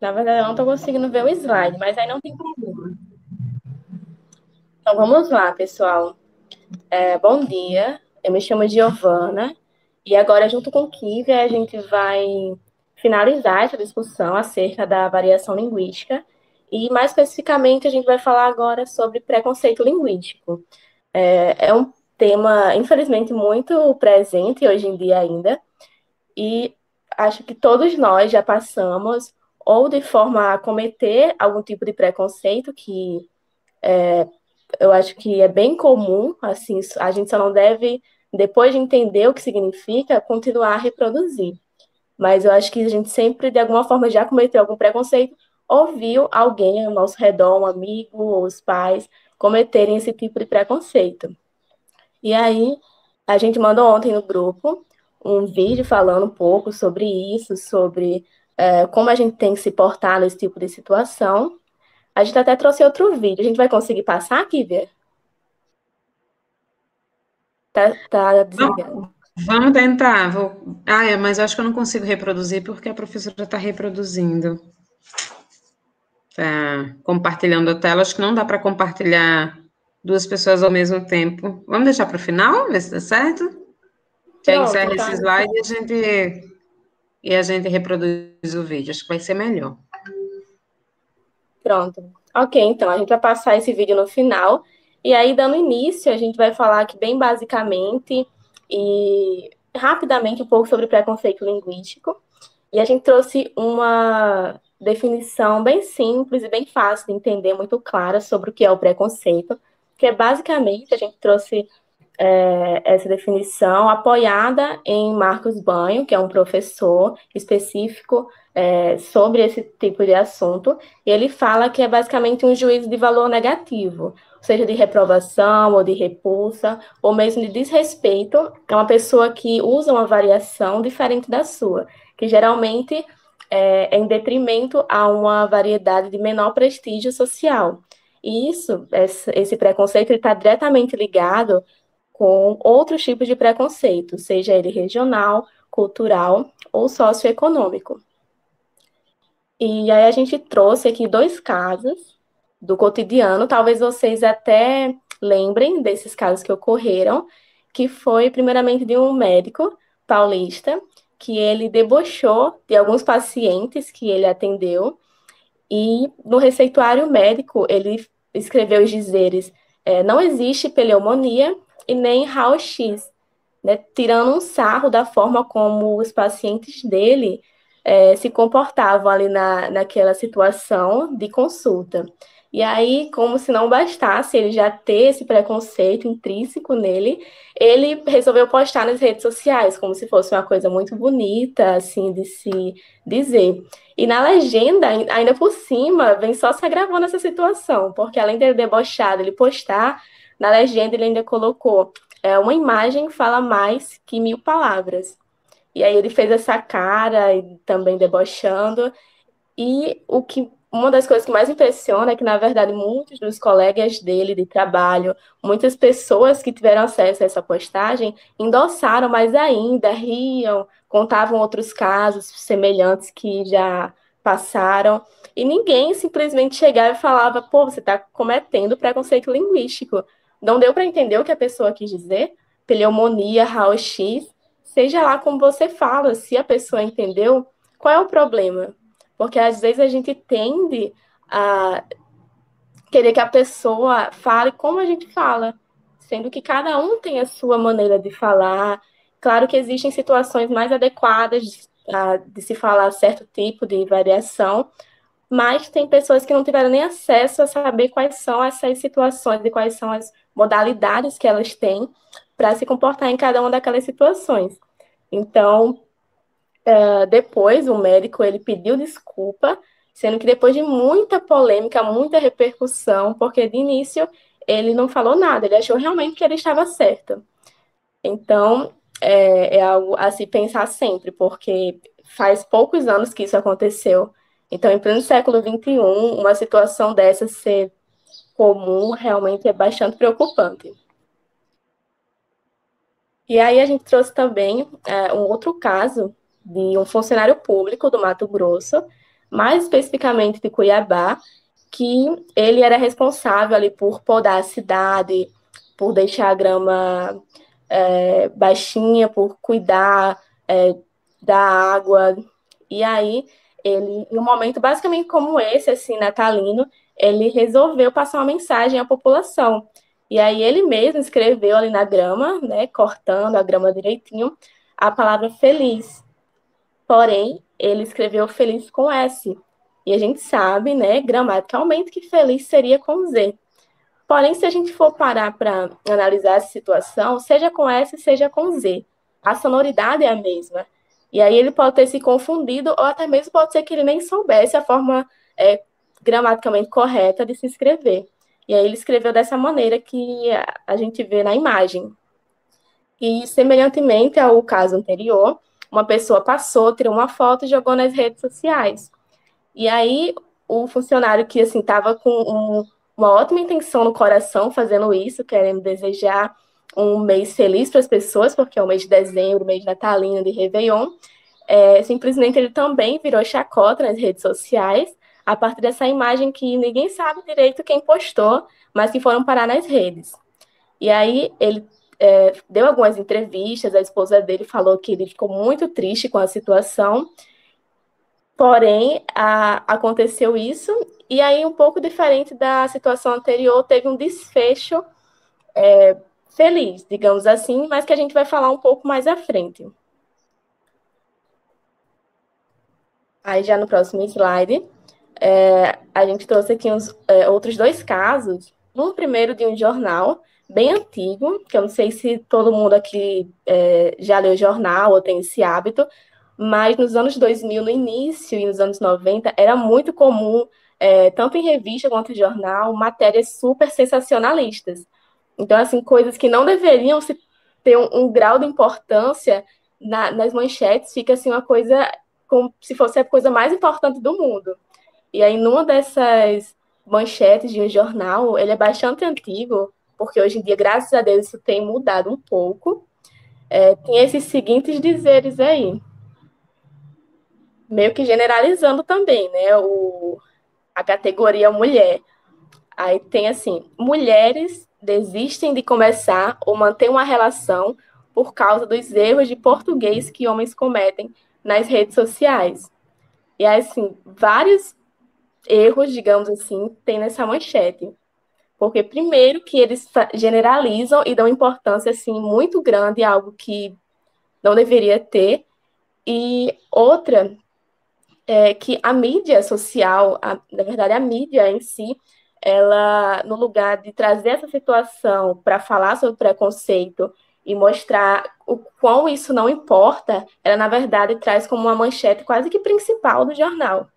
Na verdade, eu não estou conseguindo ver o slide, mas aí não tem problema. Então, vamos lá, pessoal. Bom dia. Eu me chamo Giovana. E agora, junto com o Kivi, a gente vai finalizar essa discussão acerca da variação linguística. E, mais especificamente, a gente vai falar agora sobre preconceito linguístico. É um tema, infelizmente, muito presente hoje em dia ainda. E acho que todos nós já passamos ou de forma a cometer algum tipo de preconceito, que eu acho que é bem comum, assim, a gente só não deve, depois de entender o que significa, continuar a reproduzir. Mas eu acho que a gente sempre, de alguma forma, já cometeu algum preconceito, ou viu alguém ao nosso redor, um amigo ou os pais, cometerem esse tipo de preconceito. E aí, a gente mandou ontem no grupo um vídeo falando um pouco sobre isso, sobre como a gente tem que se portar nesse tipo de situação. A gente até trouxe outro vídeo. A gente vai conseguir passar aqui, Via? Tá Vamos, desligado. vamos tentar. Mas eu acho que eu não consigo reproduzir porque a professora está reproduzindo. Tá compartilhando a tela. Acho que não dá para compartilhar duas pessoas ao mesmo tempo. Vamos deixar para o final, ver se dá certo? Que aí Pronto, encerra esse então, slide e a gente reproduz o vídeo. Acho que vai ser melhor. pronto. Ok, então, a gente vai passar esse vídeo no final. E aí, dando início, a gente vai falar aqui bem basicamente e rapidamente um pouco sobre preconceito linguístico. E a gente trouxe uma definição bem simples e bem fácil de entender, muito clara sobre o que é o preconceito, que é basicamente, a gente trouxe essa definição apoiada em Marcos Banho, que é um professor específico sobre esse tipo de assunto, e ele fala que é basicamente um juízo de valor negativo, seja de reprovação ou de repulsa, ou mesmo de desrespeito a uma pessoa que usa uma variação diferente da sua, que geralmente é em detrimento a uma variedade de menor prestígio social. E isso, esse preconceito, está diretamente ligado com outros tipos de preconceito, seja ele regional, cultural ou socioeconômico. E aí a gente trouxe aqui dois casos do cotidiano, talvez vocês até lembrem desses casos que ocorreram, que foi primeiramente de um médico paulista que ele debochou de alguns pacientes que ele atendeu e no receituário médico ele escreveu os dizeres: não existe pneumonia e nem raio-x, né, tirando um sarro da forma como os pacientes dele se comportavam ali naquela situação de consulta. E aí, como se não bastasse ele já ter esse preconceito intrínseco nele, ele resolveu postar nas redes sociais, como se fosse uma coisa muito bonita, assim, de se dizer. E na legenda, ainda por cima, vem só se agravando essa situação, porque além dele debochado, ele postar, na legenda ele ainda colocou uma imagem fala mais que 1.000 palavras. E aí ele fez essa cara e também debochando. E uma das coisas que mais impressiona é que, na verdade, muitos dos colegas dele de trabalho, muitas pessoas que tiveram acesso a essa postagem, endossaram mais ainda, riam, contavam outros casos semelhantes que já passaram. E ninguém simplesmente chegava e falava: pô, você está cometendo preconceito linguístico. Não deu para entender o que a pessoa quis dizer? Pneumonia, raio-x, seja lá como você fala, se a pessoa entendeu, qual é o problema? Porque às vezes a gente tende a querer que a pessoa fale como a gente fala, sendo que cada um tem a sua maneira de falar. Claro que existem situações mais adequadas de se falar certo tipo de variação, mas tem pessoas que não tiveram nem acesso a saber quais são essas situações e quais são as modalidades que elas têm para se comportar em cada uma daquelas situações. Então, depois o médico ele pediu desculpa, sendo que depois de muita polêmica, muita repercussão, porque de início ele não falou nada, ele achou realmente que ele estava certo. Então é algo a se pensar sempre, porque faz poucos anos que isso aconteceu. Então, em pleno século XXI, uma situação dessa ser comum realmente é bastante preocupante. E aí a gente trouxe também um outro caso de um funcionário público do Mato Grosso, mais especificamente de Cuiabá, que ele era responsável ali por podar a cidade, por deixar a grama baixinha, por cuidar da água. E aí, ele, em um momento basicamente como esse, assim, natalino, ele resolveu passar uma mensagem à população. E aí ele mesmo escreveu ali na grama, né, cortando a grama direitinho, a palavra feliz. Porém, ele escreveu feliz com S. E a gente sabe, né, gramaticalmente, que feliz seria com Z. Porém, se a gente for parar para analisar essa situação, seja com S, seja com Z, a sonoridade é a mesma. E aí ele pode ter se confundido, ou até mesmo pode ser que ele nem soubesse a forma gramaticamente correta de se escrever. E aí ele escreveu dessa maneira que a gente vê na imagem. E, semelhantemente ao caso anterior, uma pessoa passou, tirou uma foto e jogou nas redes sociais. E aí, o funcionário que, assim, estava com uma ótima intenção no coração fazendo isso, querendo desejar um mês feliz para as pessoas, porque é o mês de dezembro, mês natalino, de Réveillon, simplesmente ele também virou chacota nas redes sociais, a partir dessa imagem que ninguém sabe direito quem postou, mas que foram parar nas redes. E aí, ele deu algumas entrevistas, a esposa dele falou que ele ficou muito triste com a situação. Porém, aconteceu isso, e aí, um pouco diferente da situação anterior, teve um desfecho feliz, digamos assim, mas que a gente vai falar um pouco mais à frente. Aí, já no próximo slide, a gente trouxe aqui outros dois casos. Um primeiro de um jornal bem antigo, que eu não sei se todo mundo aqui já leu jornal ou tem esse hábito, mas nos anos 2000, no início e nos anos 90, era muito comum, tanto em revista quanto em jornal, matérias super sensacionalistas. Então, assim, coisas que não deveriam ter um grau de importância nas manchetes, fica assim uma coisa como se fosse a coisa mais importante do mundo. E aí, numa dessas manchetes de um jornal, ele é bastante antigo, porque hoje em dia, graças a Deus, isso tem mudado um pouco. Tem esses seguintes dizeres aí, meio que generalizando também, né? A categoria mulher. Aí tem assim: mulheres desistem de começar ou manter uma relação por causa dos erros de português que homens cometem nas redes sociais. E aí, assim, vários erros, digamos assim, tem nessa manchete. Porque, primeiro, que eles generalizam e dão importância, assim, muito grande a algo que não deveria ter. E outra que a mídia social, na verdade, a mídia em si, ela, no lugar de trazer essa situação para falar sobre preconceito e mostrar o quão isso não importa, ela, na verdade, traz como uma manchete quase que principal do jornal.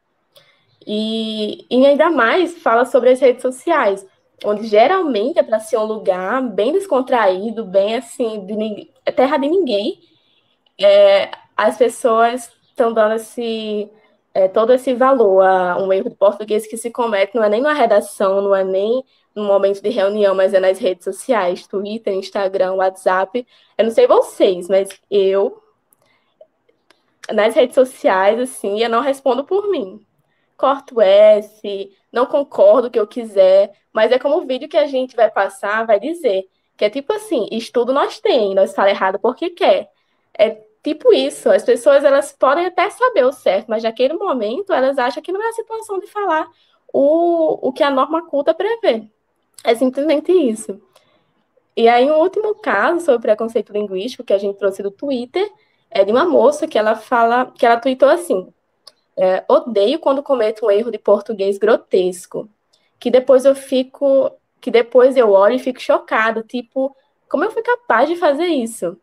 E ainda mais fala sobre as redes sociais, onde geralmente é para ser um lugar bem descontraído, bem assim, terra de ninguém. As pessoas estão dando todo esse valor a um erro de português que se comete, não é nem na redação, não é nem no momento de reunião, mas é nas redes sociais, Twitter, Instagram, WhatsApp. Eu não sei vocês, mas eu, nas redes sociais, assim, eu não respondo por mim. Corto S, não concordo com o que eu quiser, mas é como o vídeo que a gente vai passar, vai dizer, que é tipo assim, estudo nós tem, nós fala errado porque quer. É tipo isso, as pessoas elas podem até saber o certo, mas naquele momento elas acham que não é a situação de falar o que a norma culta prevê. É simplesmente isso. E aí, um último caso sobre preconceito linguístico que a gente trouxe do Twitter é de uma moça que ela fala, que ela tweetou assim: odeio quando cometo um erro de português grotesco, que depois eu olho e fico chocado, tipo, como eu fui capaz de fazer isso?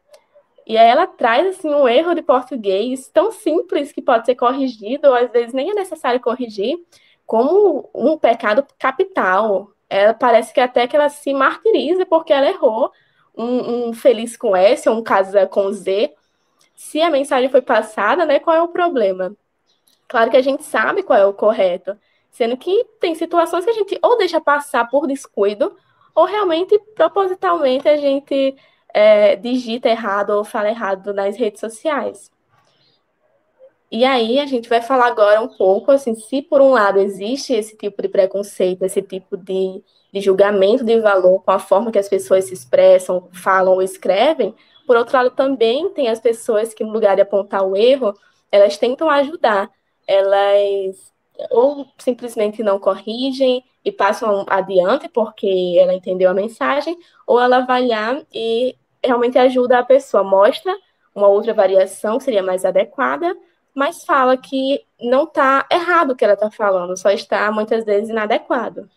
E aí ela traz assim um erro de português tão simples que pode ser corrigido, ou às vezes nem é necessário corrigir, como um pecado capital. Ela parece que até que ela se martiriza porque ela errou um feliz com S ou um casa com Z. Se a mensagem foi passada, né, qual é o problema? Claro que a gente sabe qual é o correto, sendo que tem situações que a gente ou deixa passar por descuido, ou realmente, propositalmente, a gente digita errado ou fala errado nas redes sociais. E aí a gente vai falar agora um pouco, assim, se por um lado existe esse tipo de preconceito, esse tipo de julgamento de valor com a forma que as pessoas se expressam, falam ou escrevem, por outro lado também tem as pessoas que, no lugar de apontar o erro, elas tentam ajudar. Elas ou simplesmente não corrigem e passam adiante porque ela entendeu a mensagem, ou ela vai lá e realmente ajuda a pessoa, mostra uma outra variação que seria mais adequada, mas fala que não está errado o que ela está falando, só está muitas vezes inadequado.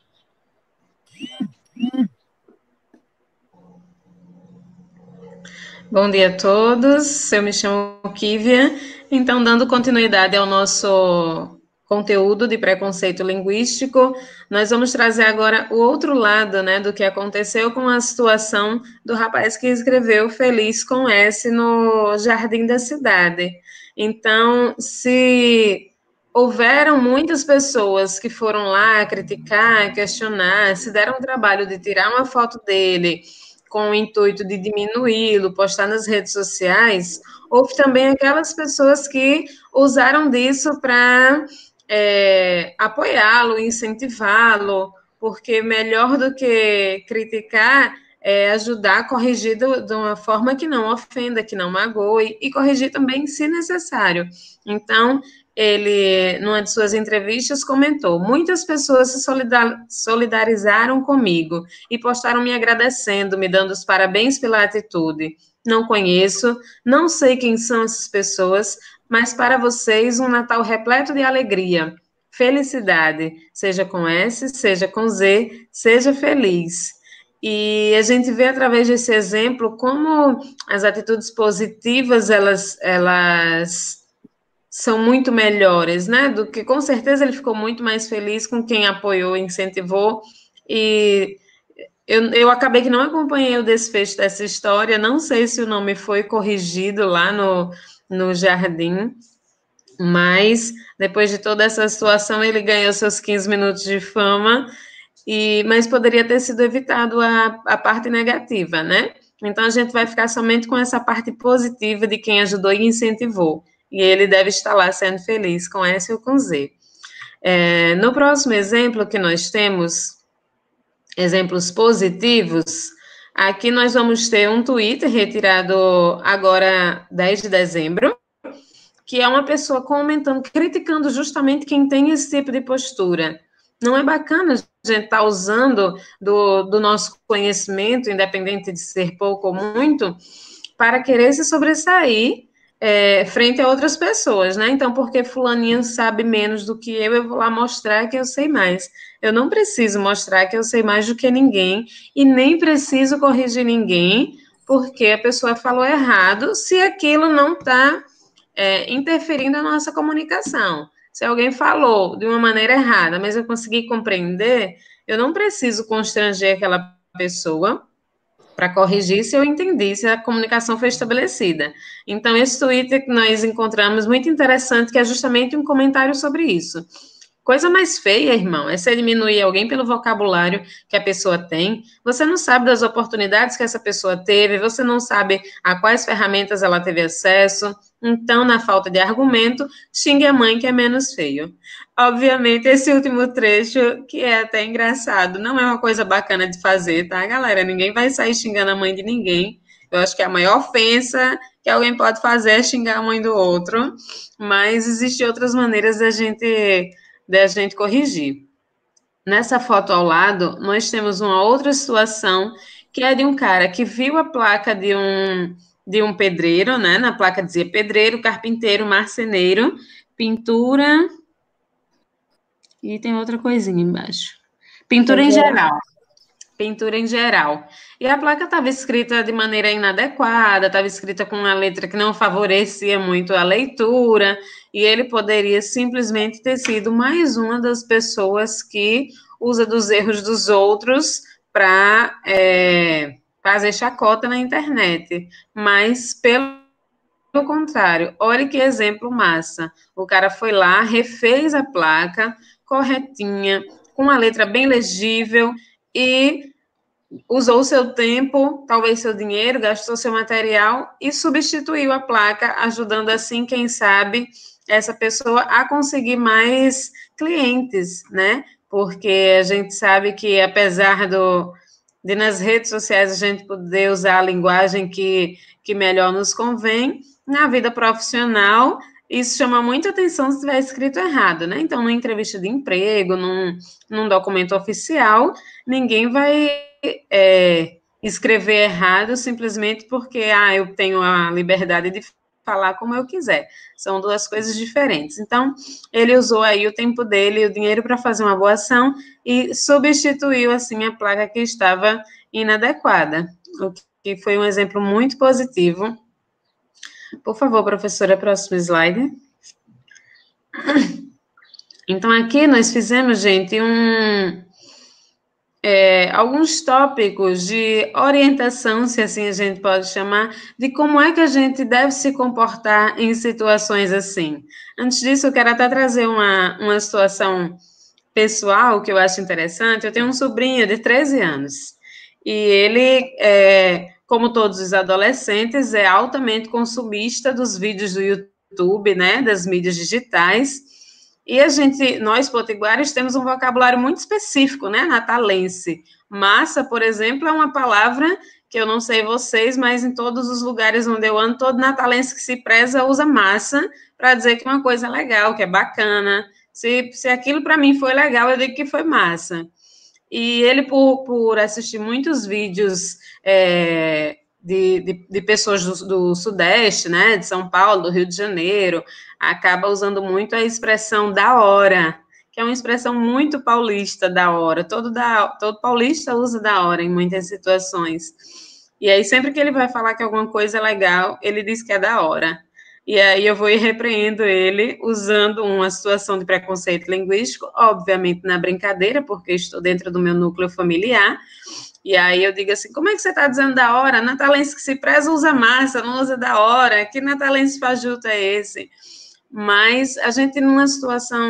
Bom dia a todos, eu me chamo Kívia, então dando continuidade ao nosso conteúdo de preconceito linguístico, nós vamos trazer agora o outro lado, né, do que aconteceu com a situação do rapaz que escreveu Feliz com S no Jardim da Cidade. Então, se houveram muitas pessoas que foram lá criticar, questionar, se deram o trabalho de tirar uma foto dele com o intuito de diminuí-lo, postar nas redes sociais, houve também aquelas pessoas que usaram disso para apoiá-lo, incentivá-lo, porque melhor do que criticar é ajudar a corrigir de uma forma que não ofenda, que não magoe, e corrigir também se necessário. Então, ele, numa de suas entrevistas, comentou: muitas pessoas se solidarizaram comigo e postaram me agradecendo, me dando os parabéns pela atitude. Não conheço, não sei quem são essas pessoas, mas para vocês um Natal repleto de alegria, felicidade, seja com S, seja com Z, seja feliz. E a gente vê através desse exemplo como as atitudes positivas, elas são muito melhores, né? Do que com certeza ele ficou muito mais feliz com quem apoiou, incentivou. E eu acabei que não acompanhei o desfecho dessa história, não sei se o nome foi corrigido lá no jardim, mas depois de toda essa situação ele ganhou seus 15 minutos de fama, mas poderia ter sido evitado a parte negativa, né? Então a gente vai ficar somente com essa parte positiva de quem ajudou e incentivou. E ele deve estar lá sendo feliz com S ou com Z. No próximo exemplo que nós temos, exemplos positivos, aqui nós vamos ter um Twitter retirado agora, 10 de dezembro, que é uma pessoa comentando, criticando justamente quem tem esse tipo de postura. Não é bacana a gente estar usando do nosso conhecimento, independente de ser pouco ou muito, para querer se sobressair frente a outras pessoas, né? Então, porque fulaninho sabe menos do que eu vou lá mostrar que eu sei mais. Eu não preciso mostrar que eu sei mais do que ninguém e nem preciso corrigir ninguém porque a pessoa falou errado se aquilo não está interferindo na nossa comunicação. Se alguém falou de uma maneira errada, mas eu consegui compreender, eu não preciso constranger aquela pessoa para corrigir se eu entendi, se a comunicação foi estabelecida. Então, esse Twitter que nós encontramos muito interessante, que é justamente um comentário sobre isso. Coisa mais feia, irmão, é você diminuir alguém pelo vocabulário que a pessoa tem. Você não sabe das oportunidades que essa pessoa teve, você não sabe a quais ferramentas ela teve acesso. Então, na falta de argumento, xingue a mãe que é menos feio. Obviamente, esse último trecho, que é até engraçado, não é uma coisa bacana de fazer, tá, galera? Ninguém vai sair xingando a mãe de ninguém. Eu acho que a maior ofensa que alguém pode fazer é xingar a mãe do outro, mas existem outras maneiras da gente corrigir. Nessa foto ao lado, nós temos uma outra situação, que é de um cara que viu a placa de um pedreiro, né? Na placa dizia pedreiro, carpinteiro, marceneiro, pintura, e tem outra coisinha embaixo. Pintura em geral. Pintura em geral. E a placa estava escrita de maneira inadequada, estava escrita com uma letra que não favorecia muito a leitura, e ele poderia simplesmente ter sido mais uma das pessoas que usa dos erros dos outros para fazer chacota na internet. Mas, pelo contrário, olha que exemplo massa. O cara foi lá, refez a placa corretinha, com uma letra bem legível e usou seu tempo, talvez seu dinheiro, gastou seu material e substituiu a placa, ajudando assim, quem sabe, essa pessoa a conseguir mais clientes, né? Porque a gente sabe que, apesar de nas redes sociais a gente poder usar a linguagem que melhor nos convém, na vida profissional, isso chama muita atenção se estiver escrito errado, né? Então, numa entrevista de emprego, num documento oficial, ninguém vai escrever errado simplesmente porque eu tenho a liberdade de falar como eu quiser. São duas coisas diferentes. Então, ele usou aí o tempo dele e o dinheiro para fazer uma boa ação e substituiu, assim, a placa que estava inadequada, o que foi um exemplo muito positivo. Por favor, professora, próximo slide. Então, aqui nós fizemos, gente, alguns tópicos de orientação, se assim a gente pode chamar, de como é que a gente deve se comportar em situações assim. Antes disso, eu quero até trazer uma situação pessoal que eu acho interessante. Eu tenho um sobrinho de 13 anos e ele, como todos os adolescentes, é altamente consumista dos vídeos do YouTube, né, das mídias digitais. E nós potiguares, temos um vocabulário muito específico, né, natalense. Massa, por exemplo, é uma palavra que eu não sei vocês, mas em todos os lugares onde eu ando, todo natalense que se preza usa massa para dizer que uma coisa é legal, que é bacana. Se aquilo para mim foi legal, eu digo que foi massa. E ele, por assistir muitos vídeos de pessoas do Sudeste, né, de São Paulo, do Rio de Janeiro, acaba usando muito a expressão da hora, que é uma expressão muito paulista, da hora. Todo paulista usa da hora em muitas situações. E aí, sempre que ele vai falar que alguma coisa é legal, ele diz que é da hora. E aí eu vou e repreendo ele usando uma situação de preconceito linguístico, obviamente na brincadeira, porque estou dentro do meu núcleo familiar. E aí eu digo assim, como é que você está dizendo da hora? Natalense que se preza usa massa, não usa da hora. Que natalense fajuto é esse? Mas a gente, numa situação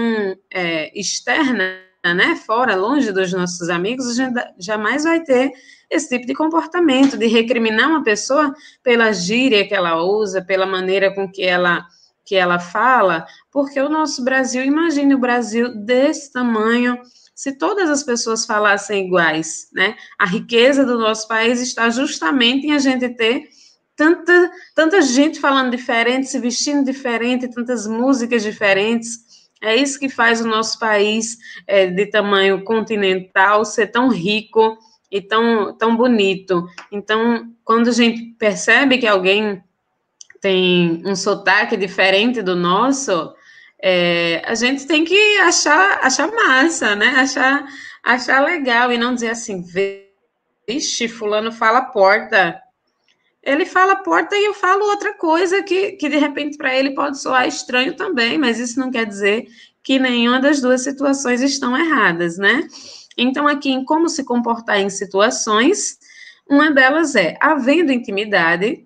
externa, né, fora, longe dos nossos amigos, a gente jamais vai ter esse tipo de comportamento, de recriminar uma pessoa pela gíria que ela usa, pela maneira com que ela fala, porque o nosso Brasil, imagine o Brasil desse tamanho, se todas as pessoas falassem iguais, né? A riqueza do nosso país está justamente em a gente ter tanta gente falando diferente, se vestindo diferente, tantas músicas diferentes. É isso que faz o nosso país de tamanho continental ser tão rico e tão bonito. Então, quando a gente percebe que alguém tem um sotaque diferente do nosso, a gente tem que achar massa, né? Achar legal e não dizer assim, vixe, fulano fala porta. Ele fala porta e eu falo outra coisa que de repente para ele pode soar estranho também, mas isso não quer dizer que nenhuma das duas situações estão erradas, né? Então, aqui em como se comportar em situações, uma delas é, havendo intimidade,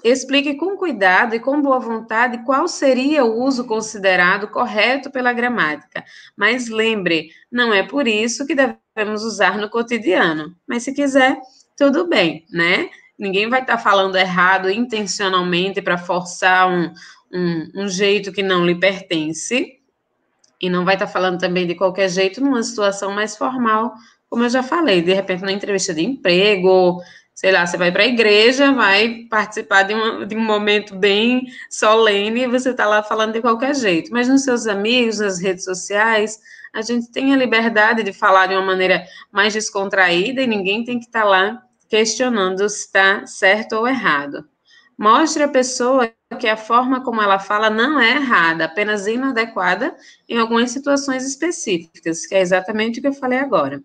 explique com cuidado e com boa vontade qual seria o uso considerado correto pela gramática. Mas lembre, não é por isso que devemos usar no cotidiano. Mas se quiser, tudo bem, né? Ninguém vai estar falando errado intencionalmente para forçar um jeito que não lhe pertence. E não vai estar falando também de qualquer jeito numa situação mais formal, como eu já falei, de repente na entrevista de emprego, sei lá, você vai para a igreja, vai participar de um momento bem solene e você está lá falando de qualquer jeito. Mas nos seus amigos, nas redes sociais, a gente tem a liberdade de falar de uma maneira mais descontraída e ninguém tem que estar lá questionando se está certo ou errado. Mostre a pessoa que a forma como ela fala não é errada, apenas inadequada em algumas situações específicas, que é exatamente o que eu falei agora.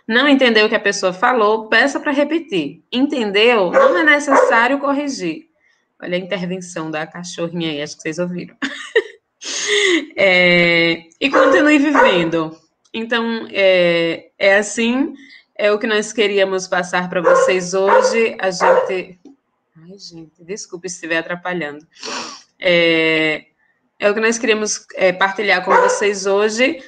Não entendeu o que a pessoa falou, peça para repetir. Entendeu? Não é necessário corrigir. Olha a intervenção da cachorrinha aí, acho que vocês ouviram. E continue vivendo. Então, assim, é o que nós queríamos passar para vocês hoje. Ai, gente, desculpe se estiver atrapalhando. É o que nós queríamos partilhar com vocês hoje.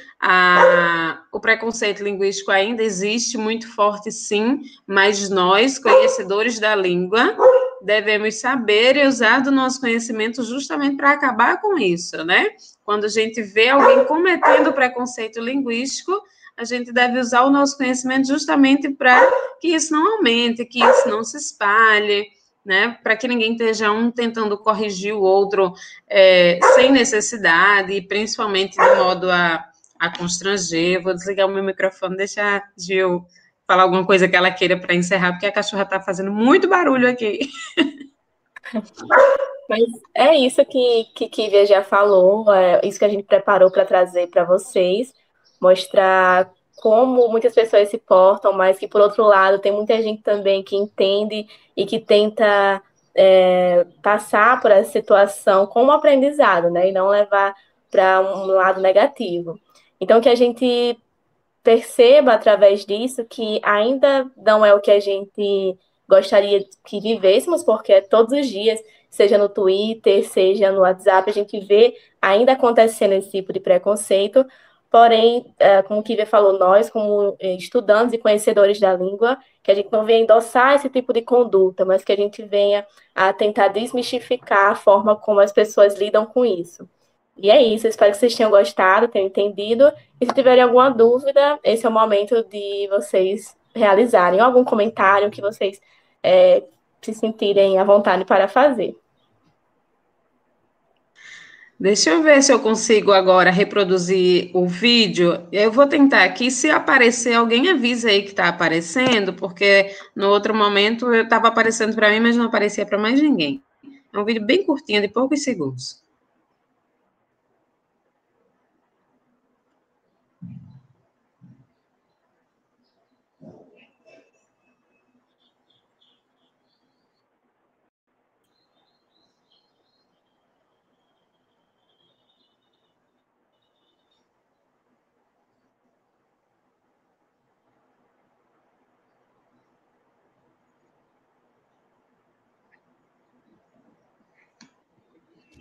O preconceito linguístico ainda existe, muito forte, sim, mas nós, conhecedores da língua, devemos saber e usar do nosso conhecimento justamente para acabar com isso, né? Quando a gente vê alguém cometendo preconceito linguístico, a gente deve usar o nosso conhecimento justamente para que isso não aumente, que isso não se espalhe, né? Para que ninguém esteja um tentando corrigir o outro sem necessidade, e principalmente de modo a constranger. Vou desligar o meu microfone, deixar a Gil falar alguma coisa que ela queira para encerrar, porque a cachorra está fazendo muito barulho aqui. Mas é isso que Kívia já falou, é isso que a gente preparou para trazer para vocês, mostrar como muitas pessoas se portam, mas que, por outro lado, tem muita gente também que entende e que tenta passar por essa situação como aprendizado, né? E não levar para um lado negativo. Então, que a gente perceba através disso que ainda não é o que a gente gostaria que vivêssemos, porque é todos os dias, seja no Twitter, seja no WhatsApp, a gente vê ainda acontecendo esse tipo de preconceito. Porém, como o Kívia falou, nós, como estudantes e conhecedores da língua, que a gente não venha endossar esse tipo de conduta, mas que a gente venha a tentar desmistificar a forma como as pessoas lidam com isso. E é isso, espero que vocês tenham gostado, tenham entendido. E se tiverem alguma dúvida, esse é o momento de vocês realizarem algum comentário que vocês se sentirem à vontade para fazer. Deixa eu ver se eu consigo agora reproduzir o vídeo. Eu vou tentar aqui. Se aparecer, alguém avisa aí que está aparecendo, porque no outro momento eu estava aparecendo para mim, mas não aparecia para mais ninguém. É um vídeo bem curtinho, de poucos segundos.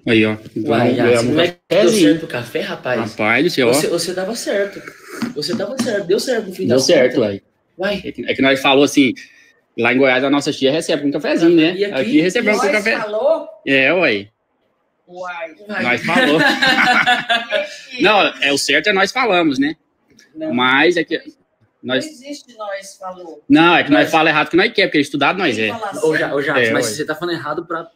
Aí, ó. Uai, já, não é que deu certo o café, rapaz? Rapaz do céu, ó. Você tava certo. Você tava certo. Deu certo no fim Deu certo, uai. É que nós falou assim, lá em Goiás a nossa tia recebe um cafezinho, né? E aqui recebemos um café. Falou? Uai. Nós falou. Não, o certo é nós falamos, né? Não. Mas é que... Não existe nós falou. Não, é que nós falamos errado que nós quer, porque estudado nós é. Ô, Jacques, mas você tá falando errado pra...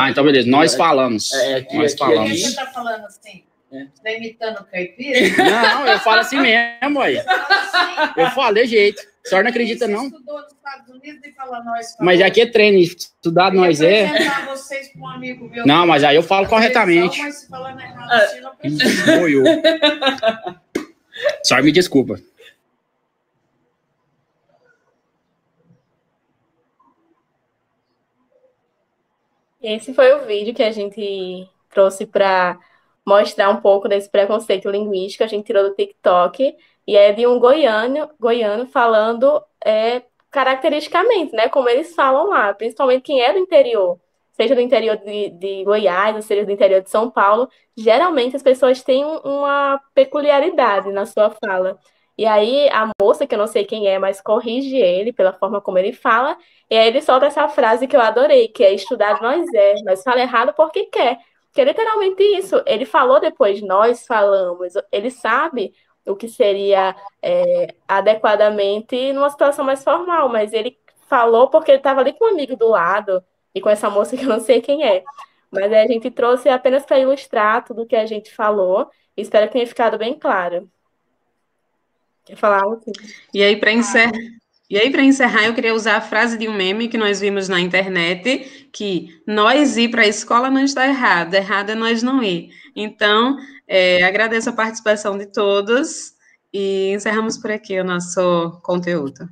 então beleza, nós falamos. Nós falamos. Por que você tá falando assim? Você tá imitando o caipira? Não, eu falo assim mesmo, ué. Eu falo de jeito. A senhora não acredita, não? Você estudou nos Estados Unidos e fala nós falou. Mas aqui é treino, estudado nós é. Eu vou apresentar vocês para um amigo meu. Não, mas aí eu falo corretamente. Mas se falando errado assim, não precisa. Oi. A senhora me desculpa. Esse foi o vídeo que a gente trouxe para mostrar um pouco desse preconceito linguístico. A gente tirou do TikTok e é de um goiano falando caracteristicamente, né? Como eles falam lá, principalmente quem é do interior, seja do interior de Goiás, ou seja do interior de São Paulo, geralmente as pessoas têm uma peculiaridade na sua fala. E aí a moça, que eu não sei quem é, mas corrige ele pela forma como ele fala, e aí ele solta essa frase que eu adorei, que é estudar nós fala errado porque quer. Que é literalmente isso. Ele falou depois, nós falamos. Ele sabe o que seria adequadamente numa situação mais formal, mas ele falou porque ele estava ali com um amigo do lado e com essa moça que eu não sei quem é. Mas a gente trouxe apenas para ilustrar tudo o que a gente falou. Espero que tenha ficado bem claro. Quer falar algo? E aí, para encerrar, eu queria usar a frase de um meme que nós vimos na internet, que nós ir para a escola não está errado é nós não ir. Então, agradeço a participação de todos e encerramos por aqui o nosso conteúdo.